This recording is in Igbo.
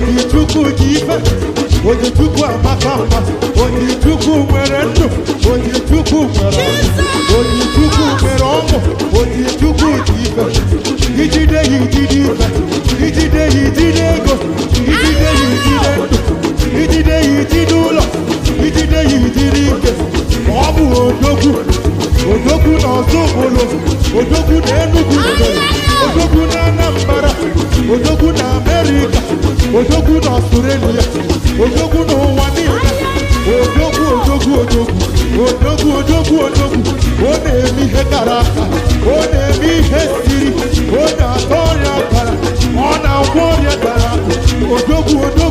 Ojichukwu jife, Ojichukwu amakamba, Ojichukwu nwere ndụ, Ojichukwu nwere Ojichukwu nwere ọṅụ, Ojichukwu jife. Ijide ya ijide ife, ijide ya ijide ego, ijide ya ijide ndụ, ijide ya ijide ụlọ, ijide ya ijide ike. Ọ bụ odogwu, odogwu na Ọzụbụlụ, odogwu na Enugu, odogwu na Anambra, odogwu na Amerika, odogwu na Australia, odogwu na ụwa niile. Odogwu, odogwu, odogwu, odogwu, odogwu, odogwu. Ọ na-eme ihe kara aka, ọ na-eme ihe siri, ọ na-atọ ọrịa kara, ọ na-agwọ ọrịa kara. Odogwu, odogwu.